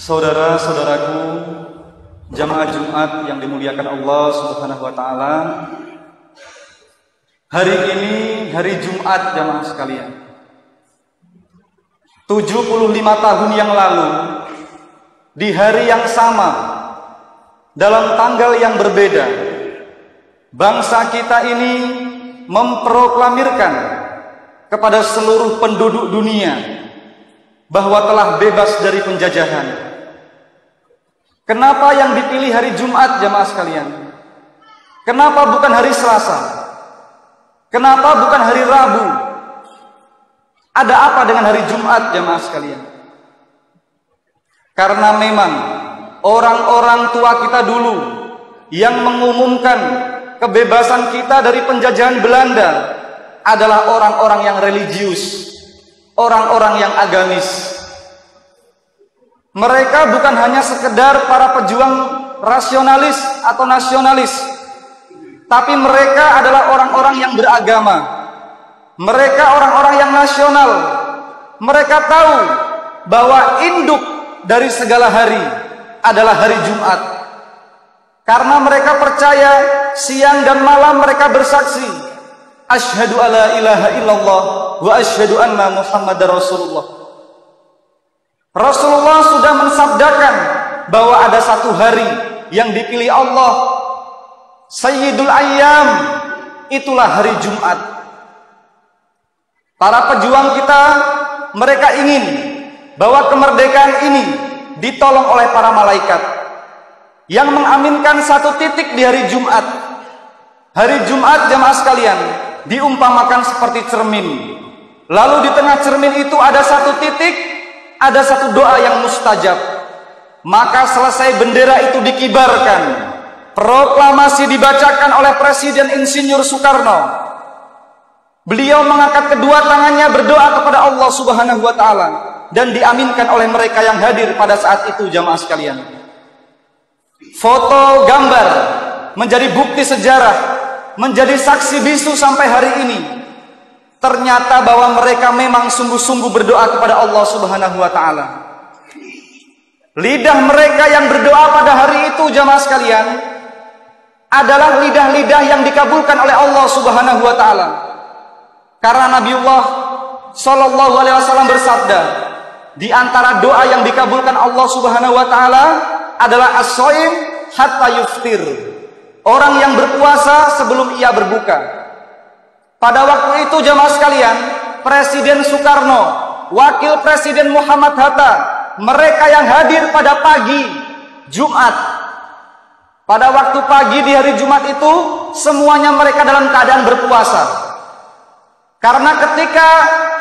Saudara-saudaraku, jamaah Jumat yang dimuliakan Allah Subhanahu wa taala. Hari ini hari Jumat jamaah sekalian. 75 tahun yang lalu, di hari yang sama, dalam tanggal yang berbeda, bangsa kita ini memproklamirkan kepada seluruh penduduk dunia bahwa telah bebas dari penjajahan. Kenapa yang dipilih hari Jumat jamaah sekalian? Kenapa bukan hari Selasa? Kenapa bukan hari Rabu? Ada apa dengan hari Jumat jamaah sekalian? Karena memang orang-orang tua kita dulu yang mengumumkan kebebasan kita dari penjajahan Belanda adalah orang-orang yang religius, orang-orang yang agamis. Mereka bukan hanya sekedar para pejuang rasionalis atau nasionalis, tapi mereka adalah orang-orang yang beragama. Mereka orang-orang yang nasional. Mereka tahu bahwa induk dari segala hari adalah hari Jumat. Karena mereka percaya siang dan malam mereka bersaksi, asyhadu alla ilaha illallah wa asyhadu anna Muhammadar Rasulullah. Rasulullah sudah mensabdakan bahwa ada satu hari yang dipilih Allah, Sayyidul Ayyam, itulah hari Jumat. Para pejuang kita, mereka ingin bahwa kemerdekaan ini ditolong oleh para malaikat yang mengaminkan satu titik di hari Jumat. Hari Jumat jamaah sekalian diumpamakan seperti cermin. Lalu di tengah cermin itu ada satu titik, ada satu doa yang mustajab. Maka selesai bendera itu dikibarkan, proklamasi dibacakan oleh Presiden Insinyur Soekarno. Beliau mengangkat kedua tangannya berdoa kepada Allah Subhanahu wa taala dan diaminkan oleh mereka yang hadir pada saat itu jamaah sekalian. Foto gambar menjadi bukti sejarah, menjadi saksi bisu sampai hari ini. Ternyata bahwa mereka memang sungguh-sungguh berdoa kepada Allah Subhanahu wa taala. Lidah mereka yang berdoa pada hari itu jamaah sekalian adalah lidah-lidah yang dikabulkan oleh Allah Subhanahu wa taala. Karena Nabiullah Shallallahu alaihi wasallam bersabda, di antara doa yang dikabulkan Allah Subhanahu wa taala adalah as-shaim hatta yuftir. Orang yang berpuasa sebelum ia berbuka. Pada waktu itu jamaah sekalian, Presiden Soekarno, Wakil Presiden Muhammad Hatta, mereka yang hadir pada pagi Jumat. Pada waktu pagi di hari Jumat itu, semuanya mereka dalam keadaan berpuasa. Karena ketika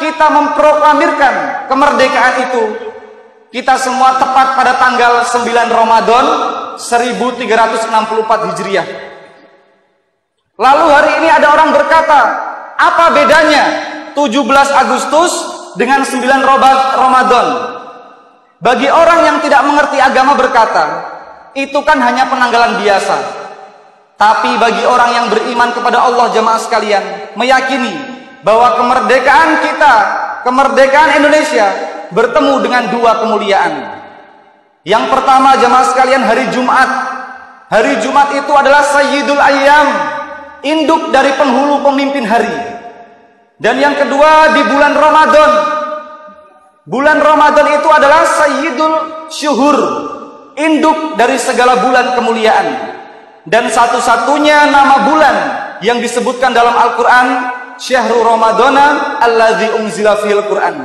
kita memproklamirkan kemerdekaan itu, kita semua tepat pada tanggal 9 Ramadan 1364 Hijriah. Lalu hari ini ada orang berkata, apa bedanya 17 Agustus dengan 9 Ramadan? Bagi orang yang tidak mengerti agama berkata, itu kan hanya penanggalan biasa. Tapi bagi orang yang beriman kepada Allah jamaah sekalian, meyakini bahwa kemerdekaan kita, kemerdekaan Indonesia bertemu dengan dua kemuliaan. Yang pertama jamaah sekalian hari Jumat. Hari Jumat itu adalah Sayyidul Ayyam, induk dari penghulu pemimpin hari. Dan yang kedua di bulan Ramadan. Bulan Ramadan itu adalah Sayyidul Syuhur, induk dari segala bulan kemuliaan. Dan satu-satunya nama bulan yang disebutkan dalam Al-Quran, Syahrul Ramadana alladzi unzila fihil Qur'an.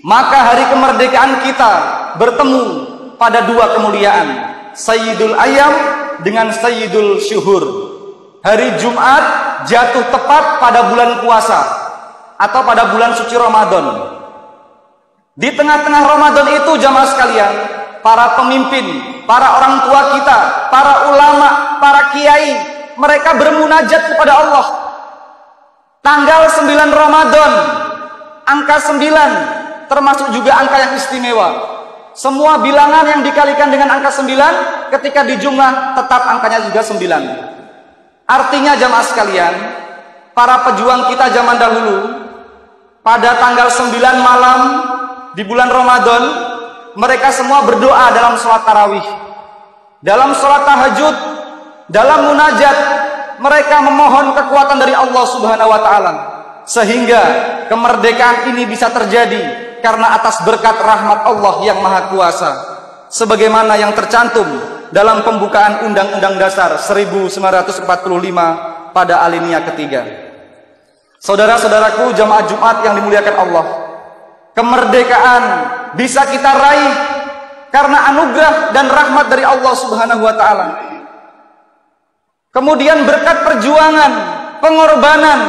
Maka hari kemerdekaan kita bertemu pada dua kemuliaan, Sayyidul Ayyam dengan Sayyidul Syuhur. Hari Jumat jatuh tepat pada bulan puasa atau pada bulan suci Ramadan. Di tengah-tengah Ramadan itu jamaah sekalian, para pemimpin, para orang tua kita, para ulama, para kiai, mereka bermunajat kepada Allah. Tanggal 9 Ramadan, angka 9 termasuk juga angka yang istimewa. Semua bilangan yang dikalikan dengan angka 9 ketika dijumlah tetap angkanya juga 9. Artinya jamaah sekalian, para pejuang kita zaman dahulu pada tanggal 9 malam di bulan Ramadan mereka semua berdoa dalam sholat tarawih, dalam sholat tahajud, dalam munajat. Mereka memohon kekuatan dari Allah Subhanahu wa Ta'ala, sehingga kemerdekaan ini bisa terjadi karena atas berkat rahmat Allah yang Maha Kuasa, sebagaimana yang tercantum dalam pembukaan Undang-Undang Dasar 1945 pada alinea ketiga. Saudara-saudaraku jamaah Jumat yang dimuliakan Allah, kemerdekaan bisa kita raih karena anugerah dan rahmat dari Allah Subhanahu wa Ta'ala. Kemudian berkat perjuangan, pengorbanan,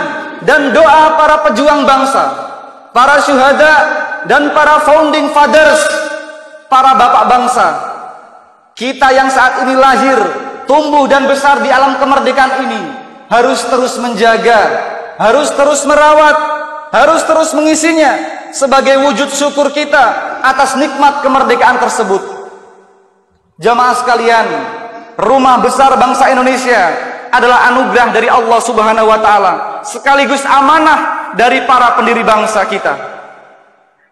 dan doa para pejuang bangsa, para syuhada, dan para founding fathers, para bapak bangsa. Kita yang saat ini lahir, tumbuh dan besar di alam kemerdekaan ini harus terus menjaga, harus terus merawat, harus terus mengisinya sebagai wujud syukur kita atas nikmat kemerdekaan tersebut. Jamaah sekalian, rumah besar bangsa Indonesia adalah anugerah dari Allah Subhanahu wa Ta'ala, sekaligus amanah dari para pendiri bangsa kita.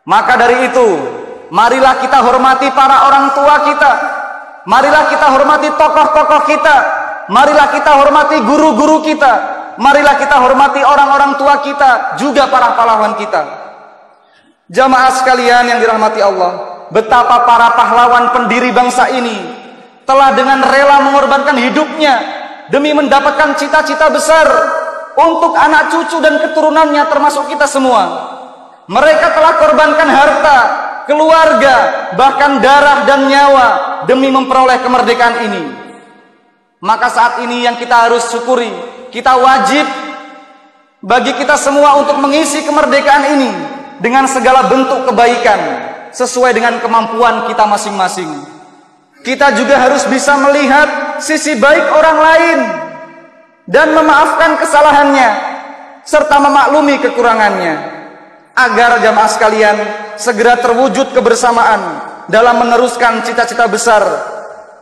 Maka dari itu, marilah kita hormati para orang tua kita, marilah kita hormati tokoh-tokoh kita, marilah kita hormati guru-guru kita, marilah kita hormati orang-orang tua kita, juga para pahlawan kita. Jamaah sekalian yang dirahmati Allah, betapa para pahlawan pendiri bangsa ini telah dengan rela mengorbankan hidupnya demi mendapatkan cita-cita besar untuk anak cucu dan keturunannya, termasuk kita semua. Mereka telah korbankan harta, keluarga, bahkan darah dan nyawa demi memperoleh kemerdekaan ini. Maka saat ini yang kita harus syukuri, kita wajib bagi kita semua untuk mengisi kemerdekaan ini dengan segala bentuk kebaikan sesuai dengan kemampuan kita masing-masing. Kita juga harus bisa melihat sisi baik orang lain dan memaafkan kesalahannya serta memaklumi kekurangannya, agar jamaah sekalian segera terwujud kebersamaan dalam meneruskan cita-cita besar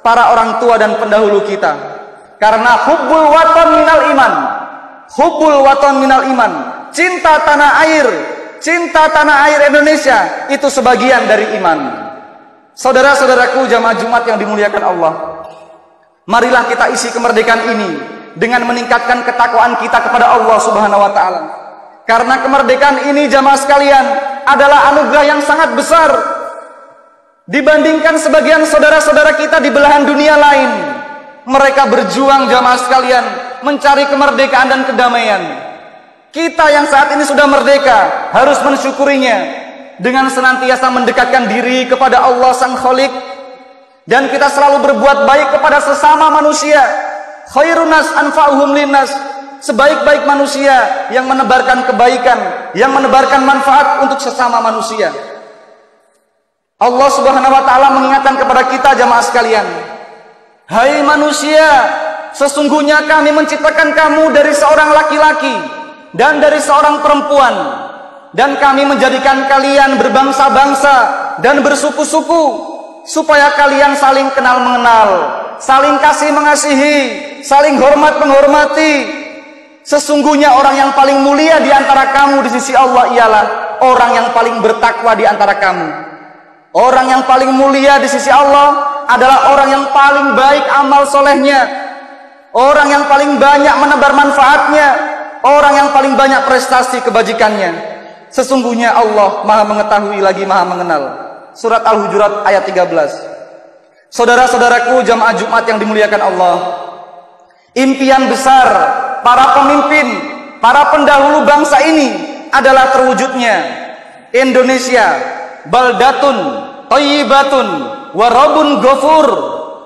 para orang tua dan pendahulu kita. Karena hubbul waton minal iman, hubbul waton minal iman, cinta tanah air Indonesia itu sebagian dari iman. Saudara-saudaraku jamaah Jumat yang dimuliakan Allah, marilah kita isi kemerdekaan ini dengan meningkatkan ketakwaan kita kepada Allah Subhanahu wa Ta'ala. Karena kemerdekaan ini jamaah sekalian adalah anugerah yang sangat besar dibandingkan sebagian saudara-saudara kita di belahan dunia lain. Mereka berjuang jamaah sekalian mencari kemerdekaan dan kedamaian. Kita yang saat ini sudah merdeka harus mensyukurinya dengan senantiasa mendekatkan diri kepada Allah Sang Khalik, dan kita selalu berbuat baik kepada sesama manusia. Khairun nas anfa'uhum linnas, sebaik-baik manusia yang menebarkan kebaikan, yang menebarkan manfaat untuk sesama manusia. Allah Subhanahu wa Ta'ala mengingatkan kepada kita jamaah sekalian, hai manusia, sesungguhnya kami menciptakan kamu dari seorang laki-laki dan dari seorang perempuan, dan kami menjadikan kalian berbangsa-bangsa dan bersuku-suku supaya kalian saling kenal mengenal, saling kasih mengasihi, saling hormat menghormati. Sesungguhnya orang yang paling mulia di antara kamu di sisi Allah ialah orang yang paling bertakwa di antara kamu. Orang yang paling mulia di sisi Allah adalah orang yang paling baik amal solehnya, orang yang paling banyak menebar manfaatnya, orang yang paling banyak prestasi kebajikannya. Sesungguhnya Allah Maha mengetahui lagi Maha mengenal. Surat Al-Hujurat ayat 13. Saudara-saudaraku jamaah Jumat yang dimuliakan Allah, impian besar para pemimpin, para pendahulu bangsa ini adalah terwujudnya Indonesia baldatun thayyibatun warabun ghafur,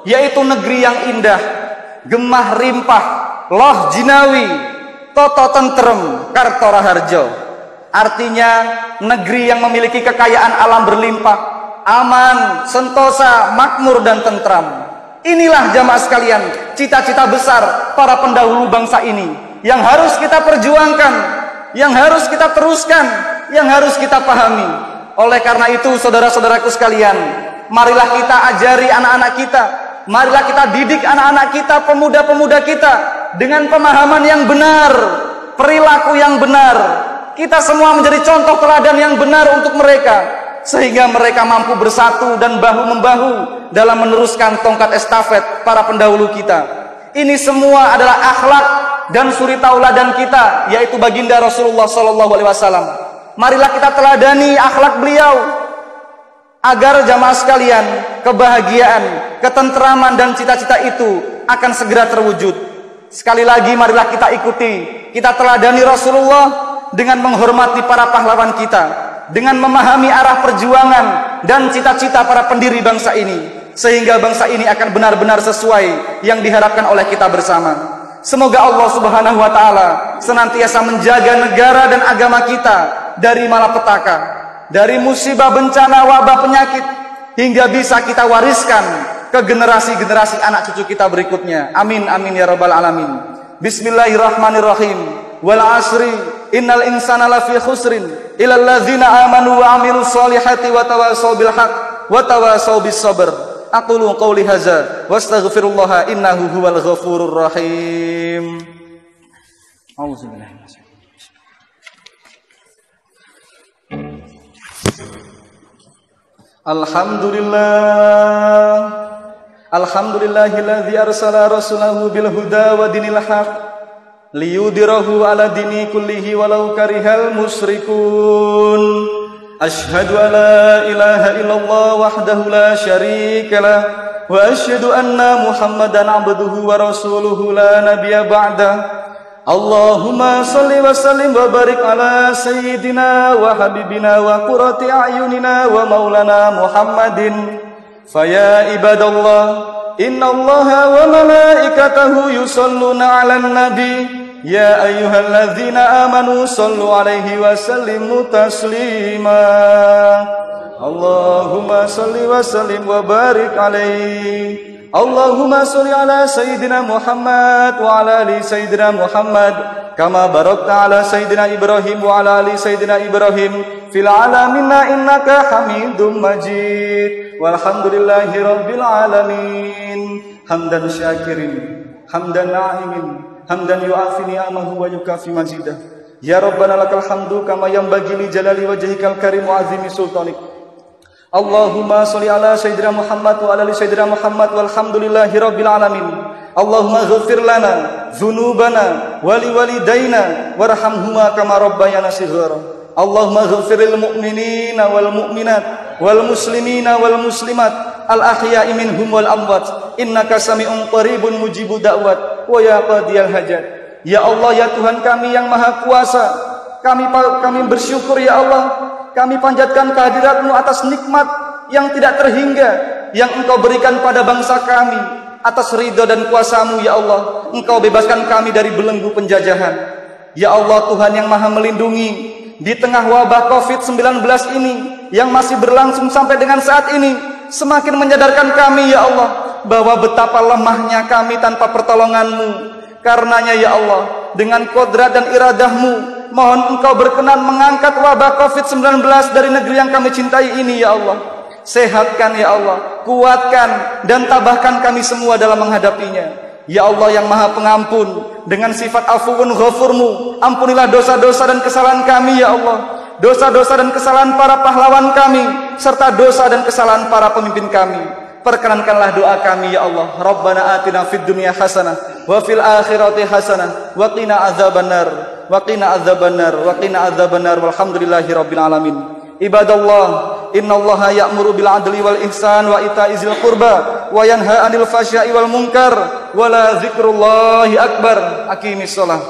yaitu negeri yang indah, gemah rimpah, loh jinawi, toto tentrem, kartora harjo. Artinya negeri yang memiliki kekayaan alam berlimpah, aman, sentosa, makmur dan tentram. Inilah jamaah sekalian cita-cita besar para pendahulu bangsa ini yang harus kita perjuangkan, yang harus kita teruskan, yang harus kita pahami. Oleh karena itu saudara-saudaraku sekalian, marilah kita ajari anak-anak kita, marilah kita didik anak-anak kita, pemuda-pemuda kita dengan pemahaman yang benar, perilaku yang benar. Kita semua menjadi contoh teladan yang benar untuk mereka, sehingga mereka mampu bersatu dan bahu-membahu dalam meneruskan tongkat estafet para pendahulu kita. Ini semua adalah akhlak dan suri tauladan kita, yaitu baginda Rasulullah SAW. Marilah kita teladani akhlak beliau, agar jamaah sekalian, kebahagiaan, ketenteraman dan cita-cita itu akan segera terwujud. Sekali lagi marilah kita ikuti, kita teladani Rasulullah dengan menghormati para pahlawan kita, dengan memahami arah perjuangan dan cita-cita para pendiri bangsa ini, sehingga bangsa ini akan benar-benar sesuai yang diharapkan oleh kita bersama. Semoga Allah Subhanahu wa taala senantiasa menjaga negara dan agama kita dari malapetaka, dari musibah, bencana, wabah, penyakit, hingga bisa kita wariskan ke generasi-generasi anak cucu kita berikutnya. Amin amin ya rabbal alamin. Bismillahirrahmanirrahim. Wal asri innal insana lafi khusrin illal ladzina amanu wa amilus solihati wa tawasaw bil haq wa tawasaw bis sabr. Aqulu qawli hadza wastaghfirullaha innahu huwal ghafurur rahim. Auzubillahi minasyaitonir rajim. Alhamdulillahilladzi arsala rasulahu bil huda wa dinil haq liyudhirahu ala dini kullihi walau karihal musyrikun. Asyhadu an la ilaha illallah wahdahu la syarika lah wa asyhadu anna Muhammadan abduhu wa rasuluhu la nabiyya ba'da. Allahumma salli wa sallim wa barik ala sayyidina wa habibina wa qurrati a'yunina wa maulana Muhammadin. Faya ibadallah, innallaha wa malaikatahu yusalluna 'alan nabi. Ya ayyuhalladzina amanu sallu alaihi wa sallimu taslima. Allahumma salli wa sallim wa barik alaihi. Allahumma salli ala sayyidina Muhammad wa ala ali sayyidina Muhammad kama barakta ala sayyidina Ibrahim wa ala ali sayyidina Ibrahim fil alamina innaka Hamidum Majid. Walhamdulillahi rabbil alamin. Hamdan syakirin, hamdan na'imin, hamdan yu'afi ni'amahu wa yukafi mazidah. Ya Rabbana lakal hamdu kama yanbaghi li jalali wajhikal karim wa azimi sultanik. Allahumma sholli ala sayyidina Muhammad wa ala ali sayyidina Muhammad walhamdulillahi rabbil alamin. Allahumma ighfir lana dzunubana wa liwalidayna warhamhuma kama rabbayana shighara. Allahumma ighfir lil mu'minina wal mu'minat wal muslimina wal muslimat al ahya'i minhum wal amwat innaka sami'un qaribun mujibud da'wat wa ya qadiyal hajat. Ya Allah, ya Tuhan kami yang maha kuasa, kami bersyukur ya Allah, kami panjatkan kehadirat-Mu atas nikmat yang tidak terhingga yang Engkau berikan pada bangsa kami, atas ridho dan kuasa-Mu ya Allah. Engkau bebaskan kami dari belenggu penjajahan. Ya Allah, Tuhan yang maha melindungi, di tengah wabah COVID-19 ini yang masih berlangsung sampai dengan saat ini, semakin menyadarkan kami ya Allah bahwa betapa lemahnya kami tanpa pertolongan-Mu. Karenanya ya Allah, dengan kodrat dan iradahmu, mohon Engkau berkenan mengangkat wabah COVID-19 dari negeri yang kami cintai ini ya Allah. Sehatkan ya Allah, kuatkan dan tabahkan kami semua dalam menghadapinya. Ya Allah yang maha pengampun, dengan sifat afuun ghafurmu, ampunilah dosa-dosa dan kesalahan kami ya Allah. Dosa-dosa dan kesalahan para pahlawan kami, serta dosa dan kesalahan para pemimpin kami. Perkenankanlah doa kami ya Allah. Rabbana atina fid dunya hasanah wa fil akhirati hasanah wa qina adzabannar wa qina adzabannar wa qina adzabannar walhamdulillahi rabbil alamin. Ibadallah, innallaha ya'muru bil adli wal ihsan wa ita'i dzil qurba wa yanha 'anil fasya'i wal munkar wa la dzikrullahi akbar. Aqimis shalah.